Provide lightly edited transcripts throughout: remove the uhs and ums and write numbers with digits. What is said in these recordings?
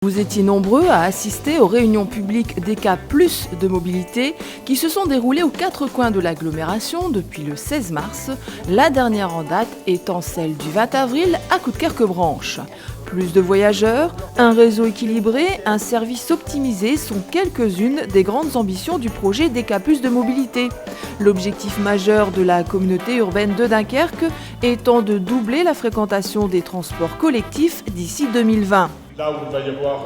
Vous étiez nombreux à assister aux réunions publiques des cas plus de mobilité qui se sont déroulées aux quatre coins de l'agglomération depuis le 16 mars, la dernière en date étant celle du 20 avril à Coudekerque-Branche. Plus de voyageurs, un réseau équilibré, un service optimisé sont quelques-unes des grandes ambitions du projet des cas plus de mobilité. L'objectif majeur de la communauté urbaine de Dunkerque étant de doubler la fréquentation des transports collectifs d'ici 2020. Là où il va y avoir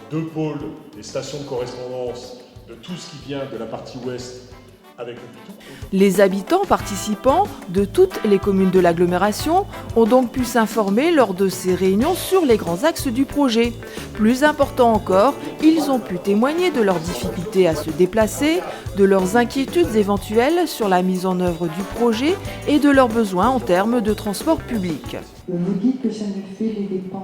deux pôles, des stations de correspondance de tout ce qui vient de la partie ouest avec Hôpitou. Les habitants participants de toutes les communes de l'agglomération ont donc pu s'informer lors de ces réunions sur les grands axes du projet. Plus important encore, ils ont pu témoigner de leurs difficultés à se déplacer, de leurs inquiétudes éventuelles sur la mise en œuvre du projet et de leurs besoins en termes de transport public. Vous dites que ça ne fait les dépenses...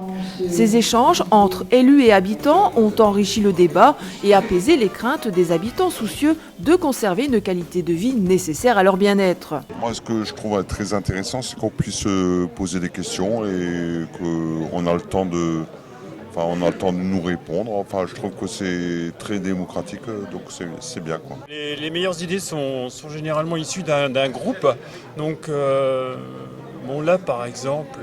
Ces échanges entre élus et habitants ont enrichi le débat et apaisé les craintes des habitants soucieux de conserver une qualité de vie nécessaire à leur bien-être. Moi, ce que je trouve très intéressant, c'est qu'on puisse poser des questions et qu'on a le temps de... on a le temps de nous répondre. Enfin, je trouve que c'est très démocratique, donc c'est bien, quoi. Les meilleures idées sont généralement issues d'un groupe. Donc, là, par exemple,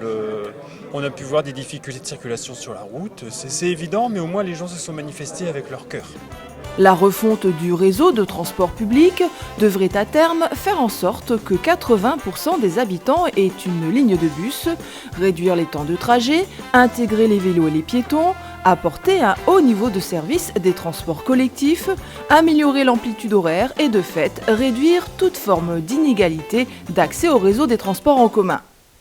on a pu voir des difficultés de circulation sur la route. C'est évident, mais au moins les gens se sont manifestés avec leur cœur. La refonte du réseau de transport public devrait à terme faire en sorte que 80% des habitants aient une ligne de bus, réduire les temps de trajet, intégrer les vélos et les piétons, apporter un haut niveau de service des transports collectifs, améliorer l'amplitude horaire et de fait réduire toute forme d'inégalité d'accès au réseau des transports en commun.